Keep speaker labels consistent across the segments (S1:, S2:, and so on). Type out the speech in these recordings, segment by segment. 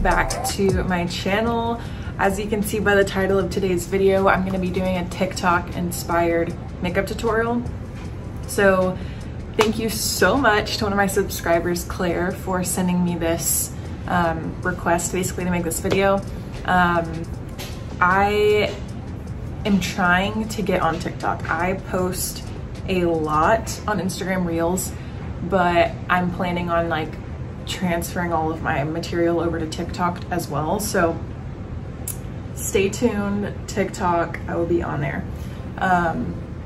S1: back to my channel. As you can see by the title of today's video, I'm going to be doing a TikTok inspired makeup tutorial. So thank you so much to one of my subscribers, Claire, for sending me this request basically to make this video. I am trying to get on TikTok. I post a lot on Instagram Reels, but I'm planning on like transferring all of my material over to TikTok as well. So stay tuned. TikTok, I will be on there.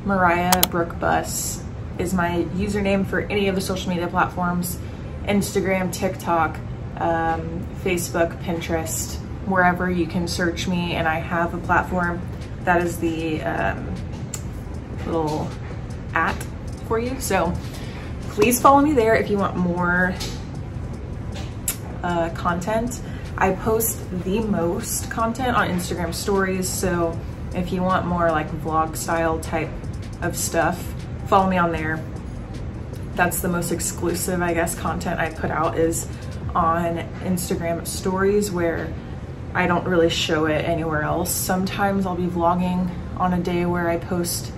S1: Mariah Brooke Bus is my username for any of the social media platforms: Instagram, TikTok, Facebook, Pinterest, wherever you can search me. And I have a platform that is the little @ for you. So please follow me there if you want more content. I post the most content on Instagram stories, so if you want more like vlog style type of stuff, follow me on there. That's the most exclusive, I guess, content I put out is on Instagram stories, where I don't really show it anywhere else. Sometimes I'll be vlogging on a day where I post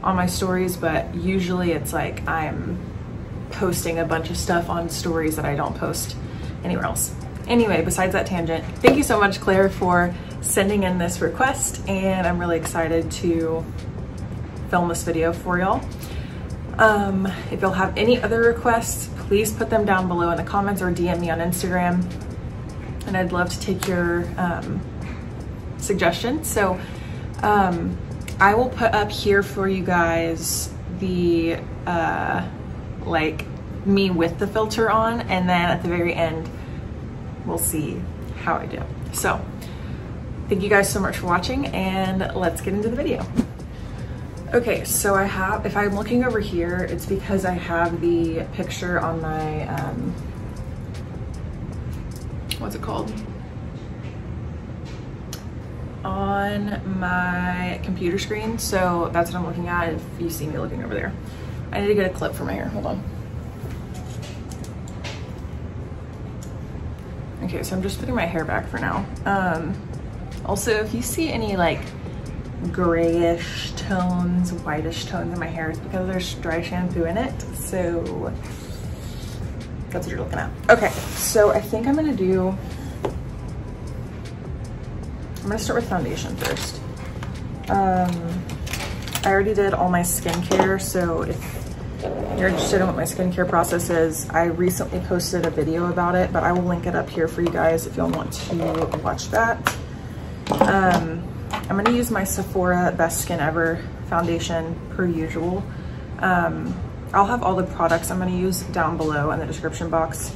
S1: on my stories, but usually it's like I'm posting a bunch of stuff on stories that I don't post anywhere else. Anyway, besides that tangent, thank you so much, Claire, for sending in this request, and I'm really excited to film this video for y'all. If you'll have any other requests, please put them down below in the comments or DM me on Instagram, and I'd love to take your suggestions. So I will put up here for you guys the like me with the filter on, and then at the very end we'll see how I do. So thank you guys so much for watching, and let's get into the video. Okay, so I have, if I'm looking over here, it's because I have the picture on my what's it called, on my computer screen. So that's what I'm looking at if you see me looking over there. I need to get a clip for my hair, hold on. Okay, so I'm just putting my hair back for now. Also, if you see any like grayish tones, whitish tones in my hair, it's because there's dry shampoo in it. So that's what you're looking at. Okay, so I think I'm gonna start with foundation first. I already did all my skincare, so if you're interested in what my skincare process is, I recently posted a video about it, but I will link it up here for you guys if you'll want to watch that. I'm gonna use my Sephora Best Skin Ever foundation per usual. I'll have all the products I'm gonna use down below in the description box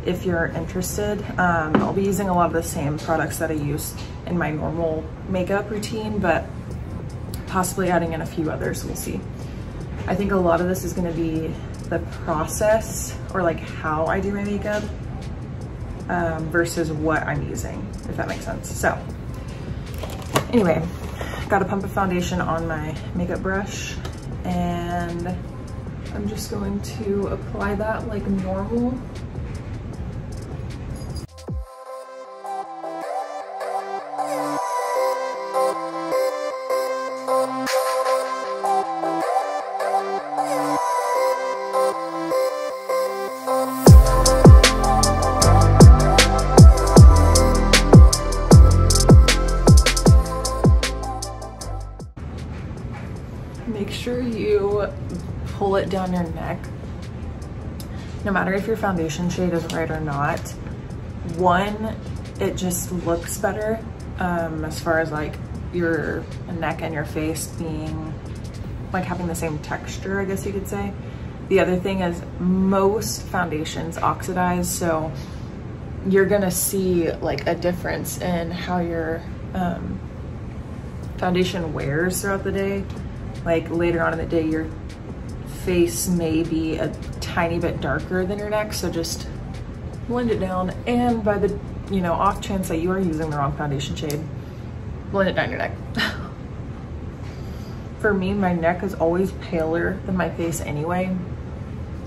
S1: if you're interested. I'll be using a lot of the same products that I use in my normal makeup routine, but possibly adding in a few others, we'll see. I think a lot of this is gonna be the process, or like how I do my makeup, versus what I'm using, if that makes sense. So anyway, got a pump of foundation on my makeup brush, and I'm just going to apply that like normal. Make sure you pull it down your neck. No matter if your foundation shade is right or not, one, it just looks better as far as like your neck and your face being like having the same texture, I guess you could say. The other thing is most foundations oxidize, so you're gonna see like a difference in how your foundation wears throughout the day. Like later on in the day, your face may be a tiny bit darker than your neck, so just blend it down. And by the, you know, off chance that you are using the wrong foundation shade, blend it down your neck. For me, my neck is always paler than my face anyway,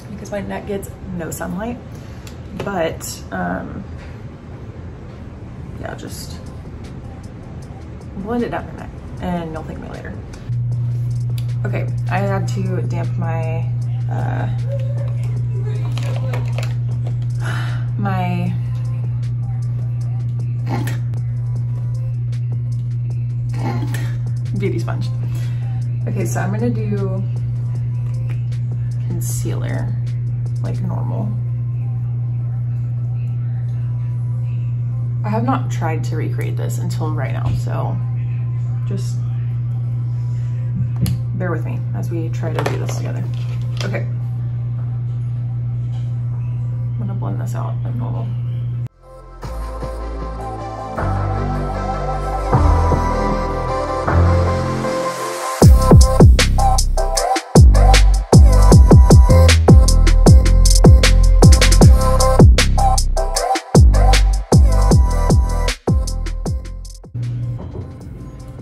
S1: because my neck gets no sunlight. But yeah, just blend it down your neck and you'll thank me later. Okay, I had to damp my my beauty sponge. Okay, so I'm gonna do concealer like normal. I have not tried to recreate this until right now, so just bear with me as we try to do this together. Okay. I'm gonna blend this out like normal.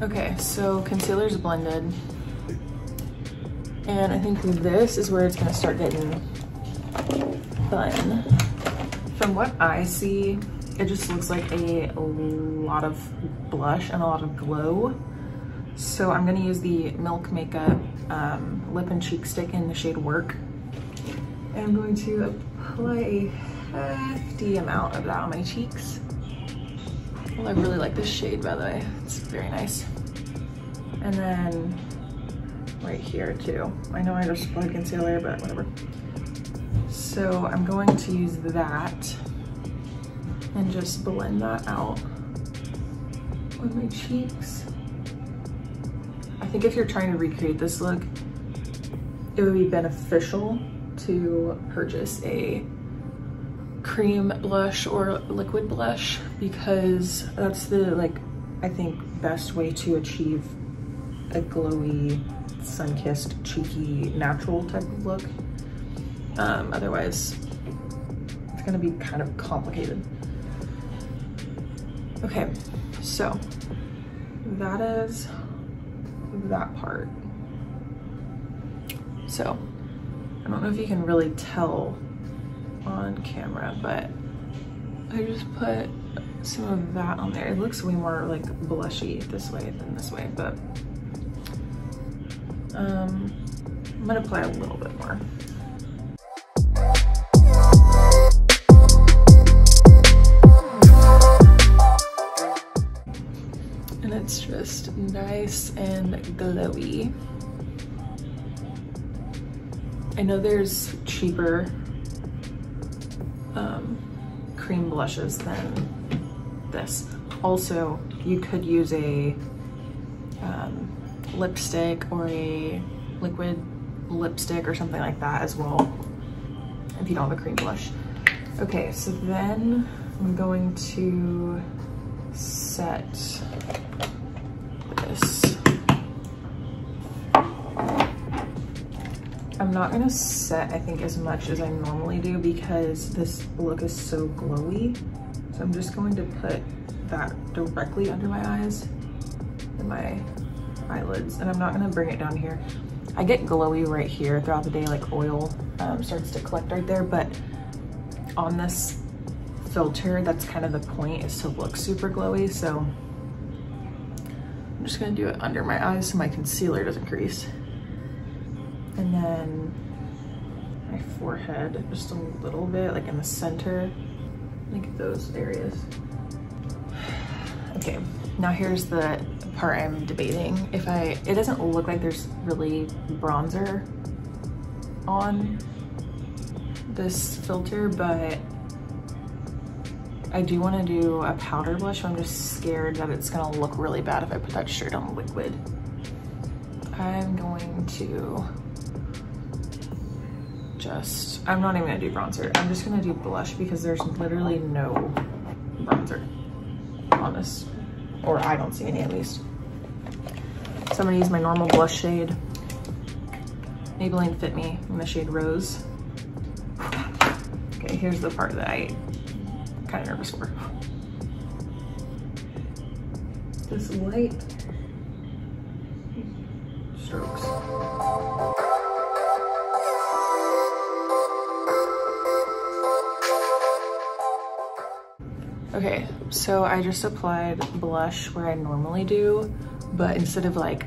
S1: Okay, so concealer's blended. And I think this is where it's gonna start getting fun. From what I see, it just looks like a lot of blush and a lot of glow. So I'm gonna use the Milk Makeup lip and cheek stick in the shade Werk. And I'm going to apply a hefty amount of that on my cheeks. Well, I really like this shade, by the way. It's very nice. And then right here too. I know I just applied concealer, but whatever. So I'm going to use that and just blend that out on my cheeks. I think if you're trying to recreate this look, it would be beneficial to purchase a cream blush or liquid blush, because that's the, like, I think best way to achieve a glowy, sun-kissed, cheeky, natural type of look. Otherwise, it's gonna be kind of complicated. Okay, so that is that part. So I don't know if you can really tell on camera, but I just put some of that on there. It looks way more like blushy this way than this way, but I'm gonna apply a little bit more. And it's just nice and glowy. I know there's cheaper cream blushes than this. Also, you could use a lipstick or a liquid lipstick or something like that as well, if you don't have a cream blush. Okay, so then I'm going to set this. I'm not gonna set, I think, as much as I normally do because this look is so glowy. So I'm just going to put that directly under my eyes and my eyelids, and I'm not gonna bring it down here. I get glowy right here throughout the day, like oil starts to collect right there, but on this filter, that's kind of the point, is to look super glowy. So I'm just gonna do it under my eyes so my concealer doesn't crease. And then my forehead, just a little bit, like in the center, like those areas. Okay, now here's the part I'm debating. It doesn't look like there's really bronzer on this filter, but I do want to do a powder blush. So I'm just scared that it's gonna look really bad if I put that straight on liquid. I'm going to I'm not even gonna do bronzer. I'm just gonna do blush because there's literally no bronzer on this, or I don't see any at least. So I'm gonna use my normal blush shade, Maybelline Fit Me in the shade Rose. Okay, here's the part that I'm kind of nervous for. Just light strokes. Okay, So I just applied blush where I normally do, but instead of like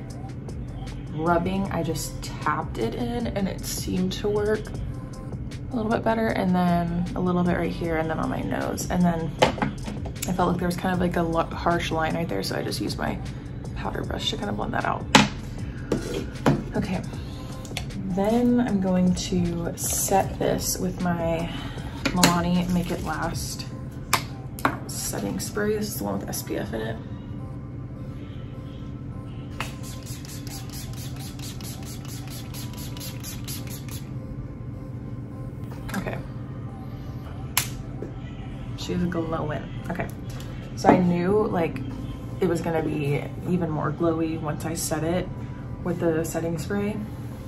S1: rubbing, I just tapped it in and it seemed to work a little bit better. And then a little bit right here and then on my nose. And then I felt like there was kind of like a harsh line right there, so I just used my powder brush to kind of blend that out. Okay, then I'm going to set this with my Milani Make It Last setting spray. This is the one with SPF in it. Okay. She's glowing. Okay. So I knew like it was gonna be even more glowy once I set it with the setting spray.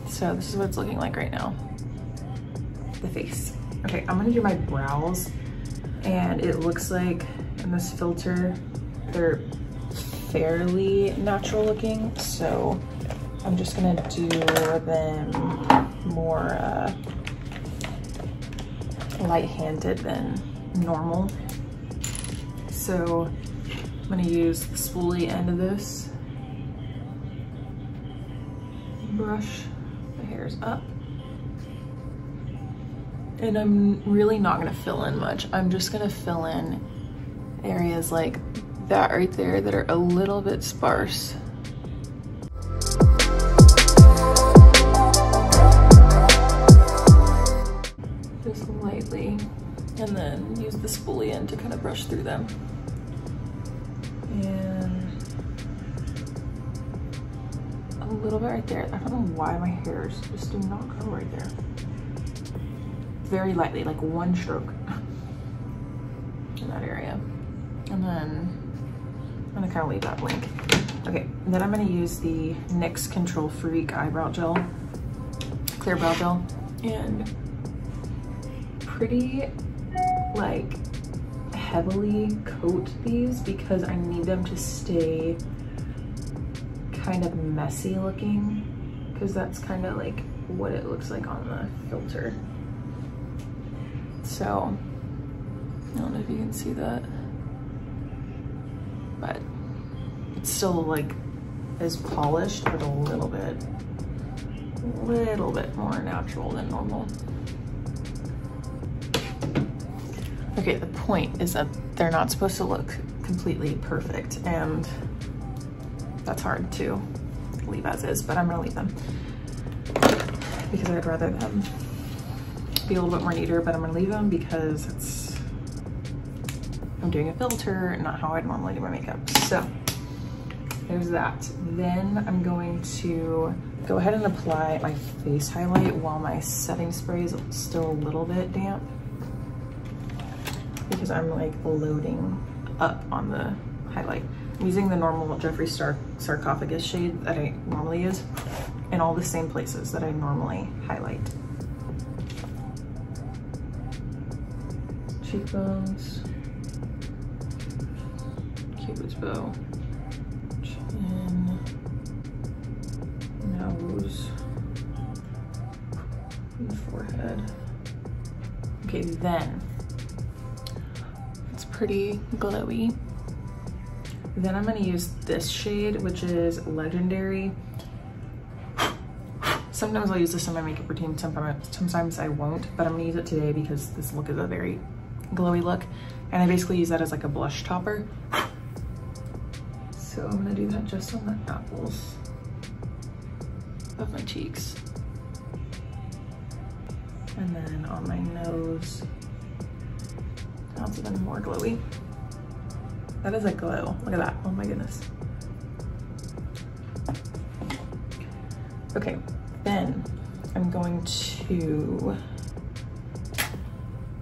S1: So this is what it's looking like right now. The face. Okay, I'm gonna do my brows, and it looks like in this filter, they're fairly natural looking. So I'm just gonna do them more light-handed than normal. So I'm gonna use the spoolie end of this, brush the hairs up. And I'm really not gonna fill in much. I'm just gonna fill in areas like that right there that are a little bit sparse. Just lightly. And then use the spoolie end to kind of brush through them. And a little bit right there. I don't know why my hairs just do not go right there. Very lightly, like one stroke in that area. And then I'm gonna kind of leave that blank. Okay, and then I'm gonna use the NYX Control Freak Eyebrow Gel, Clear Brow Gel, and pretty like heavily coat these because I need them to stay kind of messy looking, because that's kind of like what it looks like on the filter. So I don't know if you can see that, but it's still like as polished, but a little bit more natural than normal. Okay, the point is that they're not supposed to look completely perfect, and that's hard to leave as is, but I'm gonna leave them because I'd rather them be a little bit more neater, but I'm gonna leave them because I'm doing a filter, not how I'd normally do my makeup. So there's that. Then I'm going to go ahead and apply my face highlight while my setting spray is still a little bit damp, because I'm like loading up on the highlight. I'm using the normal Jeffree Sarcophagus shade that I normally use in all the same places that I normally highlight. Cheekbones, Cupid's bow, chin, nose, and forehead. Okay, then it's pretty glowy. Then I'm gonna use this shade, which is Legendary. Sometimes I'll use this in my makeup routine, sometimes I won't, but I'm gonna use it today because this look is a very glowy look, and I basically use that as like a blush topper. So I'm gonna do that just on the apples of my cheeks, and then on my nose. That's even more glowy. That is a glow. Look at that. Oh my goodness. Okay, then I'm going to,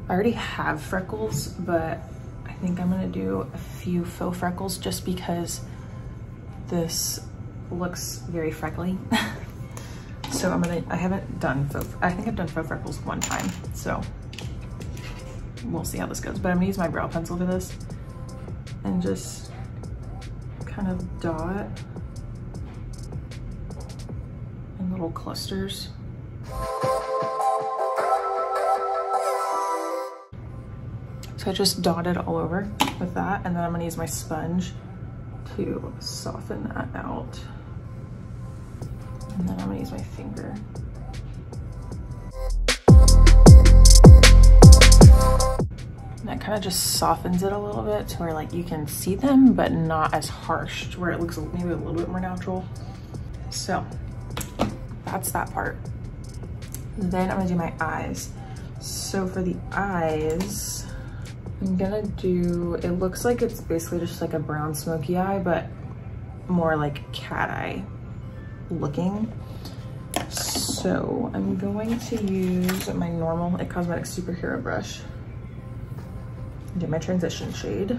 S1: I already have freckles, but I think I'm gonna do a few faux freckles just because this looks very freckly. So I haven't done I think I've done faux freckles one time, so we'll see how this goes. But I'm gonna use my brow pencil for this and just kind of dot in little clusters. So I just dotted all over with that, and then I'm gonna use my sponge to soften that out. And then I'm gonna use my finger. And that kind of just softens it a little bit to where like you can see them, but not as harsh, to where it looks maybe a little bit more natural. So that's that part. Then I'm gonna do my eyes. So for the eyes, I'm gonna do, it looks like it's basically just like a brown smoky eye, but more like cat eye looking. So I'm going to use my normal IT Cosmetics Superhero brush. Get my transition shade.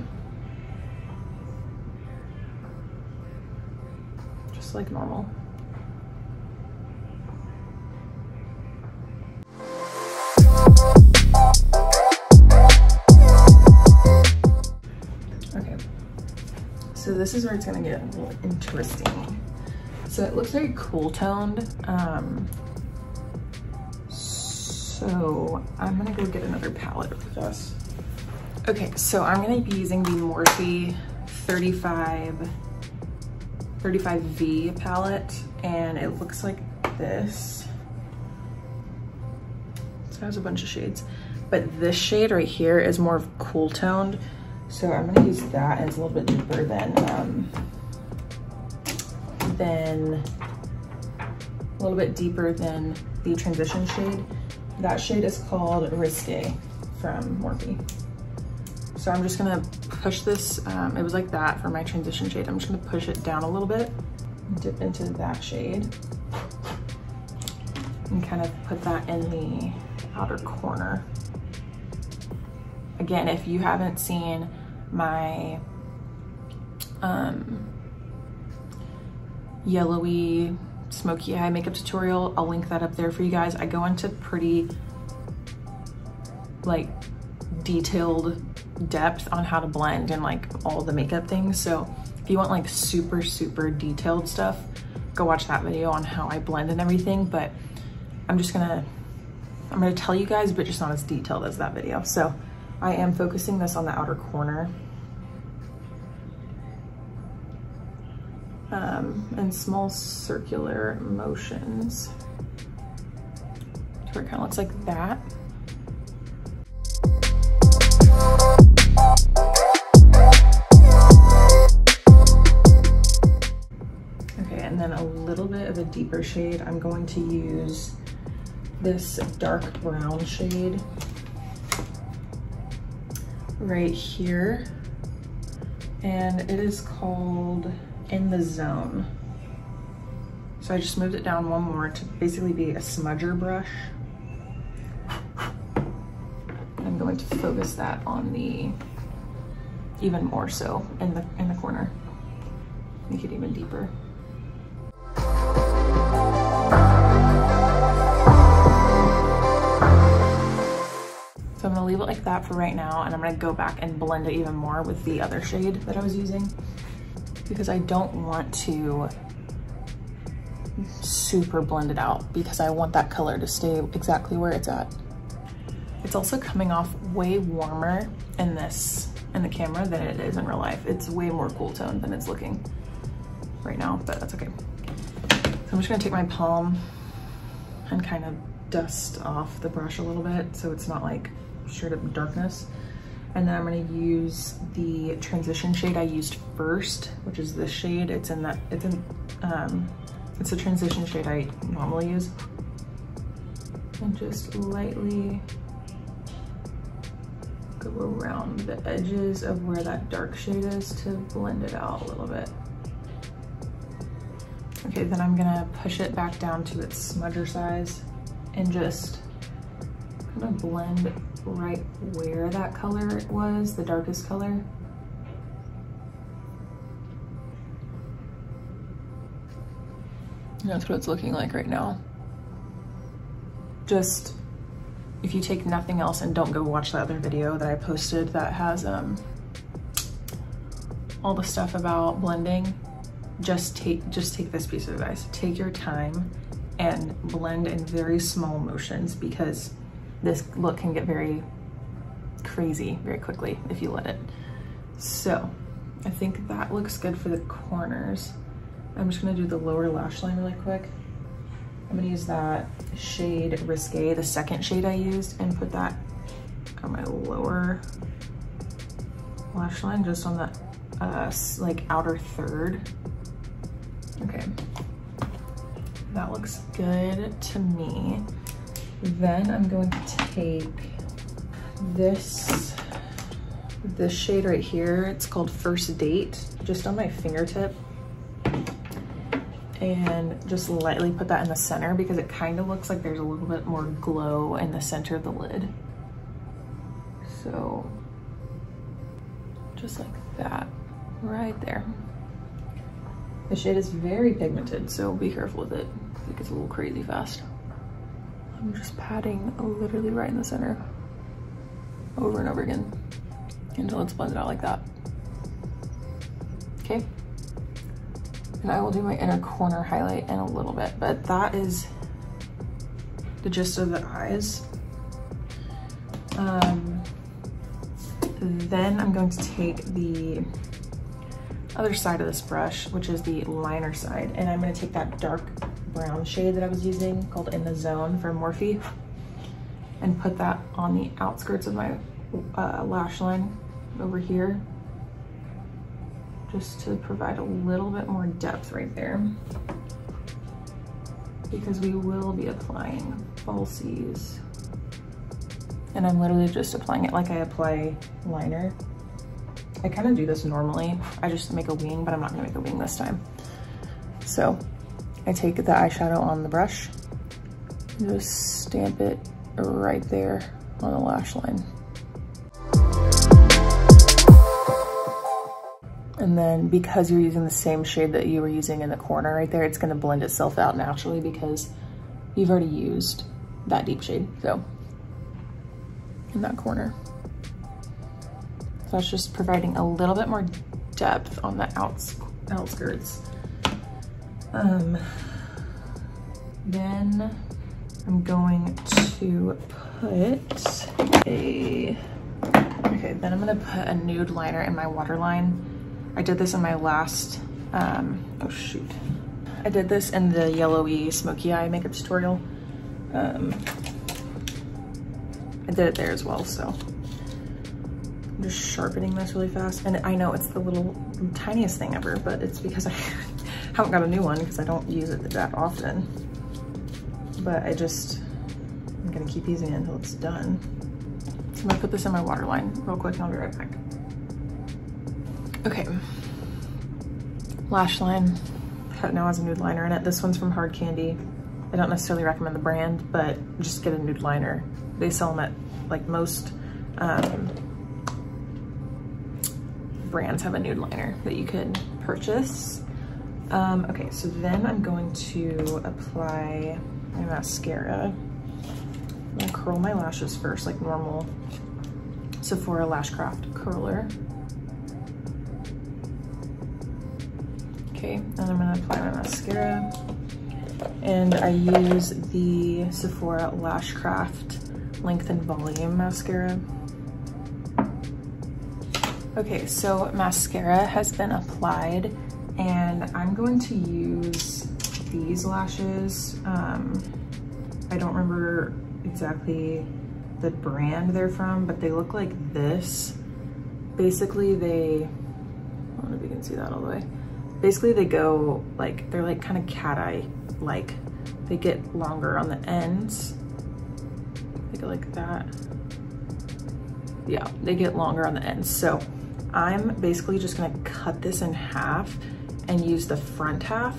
S1: Just like normal. Okay, so this is where it's gonna get a little interesting. So it looks very cool toned. So I'm gonna go get another palette with us. Okay, so I'm gonna be using the Morphe 35V palette, and it looks like this. So it has a bunch of shades, but this shade right here is more of cool toned. So I'm gonna use that, and it's a little bit deeper than the transition shade. That shade is called Risque from Morphe. So I'm just gonna push this, it was like that for my transition shade. I'm just gonna push it down a little bit, dip into that shade, and kind of put that in the outer corner. Again, if you haven't seen my yellowy smoky eye makeup tutorial, I'll link that up there for you guys. I go into pretty like detailed depth on how to blend and like all the makeup things. So if you want like super detailed stuff, go watch that video on how I blend and everything. But I'm gonna tell you guys, but just not as detailed as that video. So I am focusing this on the outer corner. And small circular motions. So it kind of looks like that. Okay, and then a little bit of a deeper shade. I'm going to use this dark brown shade right here, and it is called In the Zone. So I just moved it down one more to basically be a smudger brush. I'm going to focus that on the, even more so in the corner, make it even deeper. So I'm gonna leave it like that for right now, and I'm gonna go back and blend it even more with the other shade that I was using, because I don't want to super blend it out, because I want that color to stay exactly where it's at. It's also coming off way warmer in the camera than it is in real life. It's way more cool toned than it's looking right now, but that's okay. So I'm just gonna take my palm and kind of dust off the brush a little bit so it's not like straight up darkness. And then I'm gonna use the transition shade I used first, which is this shade. It's a transition shade I normally use. And just lightly go around the edges of where that dark shade is to blend it out a little bit. Okay, then I'm gonna push it back down to its smudger size and just kind of blend right where that color was, the darkest color. And that's what it's looking like right now. Just, if you take nothing else and don't go watch the other video that I posted that has all the stuff about blending, just take this piece of advice. Take your time and blend in very small motions, because this look can get very crazy very quickly if you let it. So I think that looks good for the corners. I'm just gonna do the lower lash line really quick. I'm gonna use that shade Risque, the second shade I used, and put that on my lower lash line, just on the like outer third. Okay, that looks good to me. Then I'm going to take this shade right here. It's called First Date, just on my fingertip, and just lightly put that in the center because it kind of looks like there's a little bit more glow in the center of the lid. So just like that, right there. The shade is very pigmented, so be careful with it. It gets a little crazy fast. I'm just patting literally right in the center, over and over again, until it's blended out like that. Okay. And I will do my inner corner highlight in a little bit, but that is the gist of the eyes. Then I'm going to take the other side of this brush, which is the liner side, and I'm going to take that dark brown shade that I was using called In the Zone from Morphe and put that on the outskirts of my lash line over here, just to provide a little bit more depth right there, because we will be applying falsies. And I'm literally just applying it like I apply liner. I kind of do this normally. I just make a wing, but I'm not gonna make a wing this time. So I take the eyeshadow on the brush and just stamp it right there on the lash line. And then because you're using the same shade that you were using in the corner right there, it's gonna blend itself out naturally because you've already used that deep shade. So in that corner. So that's just providing a little bit more depth on the outskirts. Then I'm going to put then I'm gonna put a nude liner in my waterline. I did this in my last, oh shoot. I did this in the yellowy smoky eye makeup tutorial. I did it there as well, so I'm just sharpening this really fast. And I know it's the tiniest thing ever, but it's because I haven't got a new one because I don't use it that often. But I'm gonna keep using it until it's done. So I'm gonna put this in my waterline real quick and I'll be right back. Okay, lash line now has a nude liner in it. This one's from Hard Candy. I don't necessarily recommend the brand, but just get a nude liner. They sell them at, like, most brands have a nude liner that you can purchase. Okay, so then I'm going to apply my mascara. I'm gonna curl my lashes first, like normal Sephora Lashcraft curler. Okay, and I'm gonna apply my mascara. And I use the Sephora Lashcraft Length and Volume mascara. Okay, so mascara has been applied, and I'm going to use these lashes. I don't remember exactly the brand they're from, but they look like this. Basically, I don't know if you can see that all the way. Basically, they go like, they're like kind of cat eye like. They get longer on the ends. They go like that. Yeah, they get longer on the ends. So I'm basically just gonna cut this in half and use the front half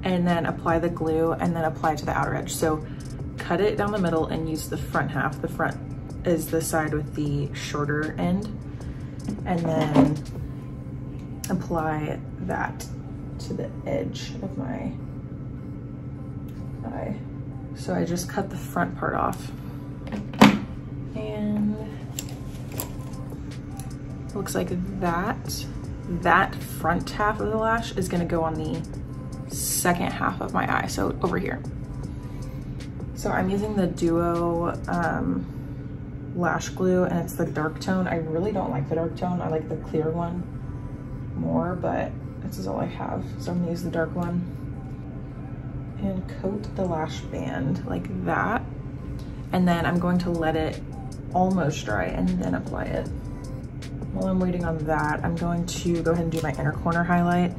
S1: and then apply the glue and then apply it to the outer edge. So cut it down the middle and use the front half. The front is the side with the shorter end, and then apply that to the edge of my eye. So I just cut the front part off, and it looks like that front half of the lash is gonna go on the second half of my eye, so over here. So I'm using the Duo lash glue, and it's the dark tone. I really don't like the dark tone. I like the clear one more, but this is all I have. So I'm gonna use the dark one and coat the lash band like that. And then I'm going to let it almost dry and then apply it. While I'm waiting on that, I'm going to go ahead and do my inner corner highlight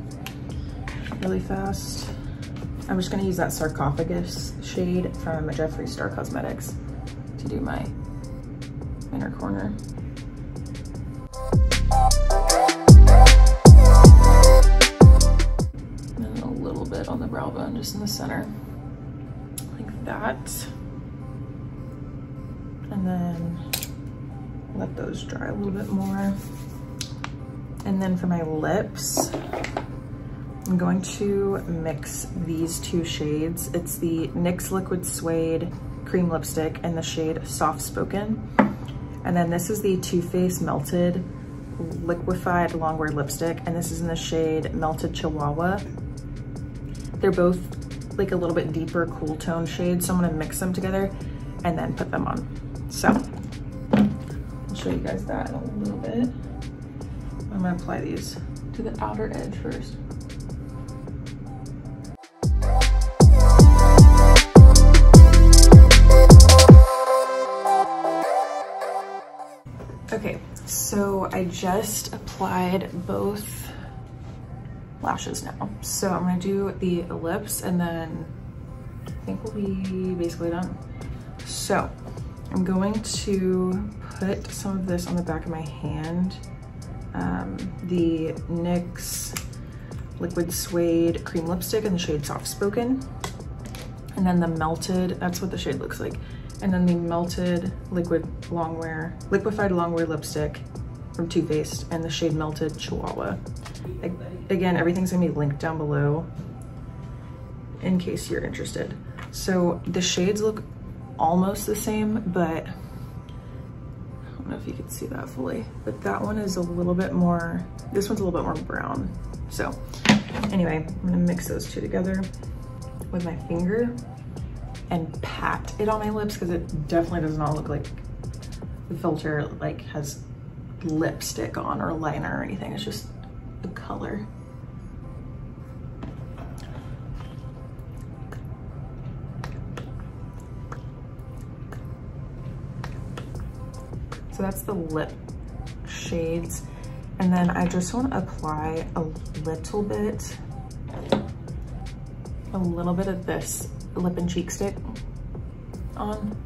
S1: really fast. I'm just gonna use that Sarcophagus shade from Jeffree Star Cosmetics to do my inner corner. And a little bit on the brow bone, just in the center, like that. And then let those dry a little bit more. And then for my lips, I'm going to mix these two shades. It's the NYX Liquid Suede Cream Lipstick and the shade Soft Spoken. And then this is the Too Faced Melted Liquified Longwear Lipstick, and this is in the shade Melted Chihuahua. They're both like a little bit deeper cool tone shades, so I'm gonna mix them together and then put them on. So I'll show you guys that in a little bit. I'm gonna apply these to the outer edge first. Okay, so I just applied both lashes now. So I'm gonna do the lips and then I think we'll be basically done. So I'm going to put some of this on the back of my hand. The NYX Liquid Suede Cream Lipstick in the shade Soft Spoken. And then the melted, that's what the shade looks like. And then the melted liquified longwear lipstick from Too Faced and the shade Melted Chihuahua. Again, everything's gonna be linked down below in case you're interested. So the shades look almost the same, but I don't know if you can see that fully, but that one is a little bit more, this one's a little bit more brown. So anyway, I'm gonna mix those two together with my finger and pat it on my lips because it definitely does not look like the filter like has lipstick on or liner or anything. It's just the color. So that's the lip shades. And then I just want to apply a little bit of this lip and cheek stick on.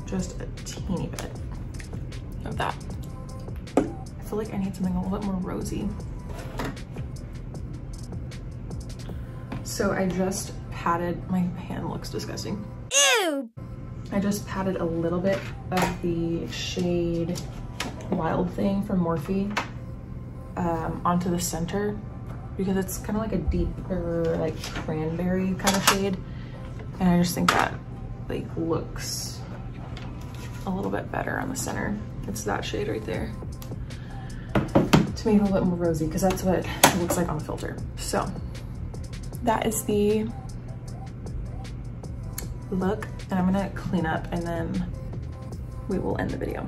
S1: Just a teeny bit of that. I feel like I need something a little bit more rosy. So I just patted, my hand looks disgusting. Ew! I just patted a little bit of the shade Wild Thing from Morphe onto the center because it's kind of like a deeper like cranberry kind of shade, and I just think that like looks a little bit better on the center. It's that shade right there to make it a little bit more rosy because that's what it looks like on the filter. So that is the look, and I'm gonna clean up and then we will end the video.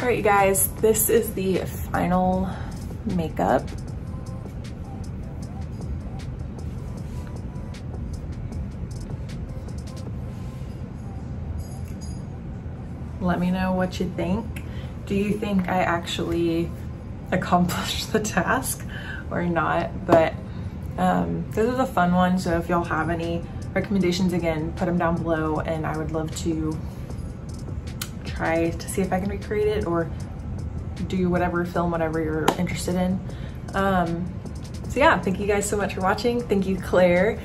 S1: All right, you guys, this is the final makeup. Let me know what you think. Do you think I actually accomplished the task or not? But this is a fun one, so if y'all have any recommendations, again, put them down below and I would love to try to see if I can recreate it or do whatever, film whatever you're interested in. So yeah, thank you guys so much for watching. Thank you, Claire,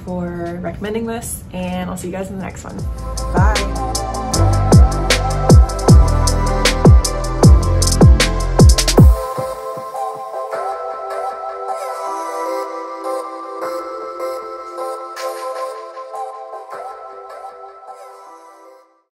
S1: for recommending this, and I'll see you guys in the next one. Bye.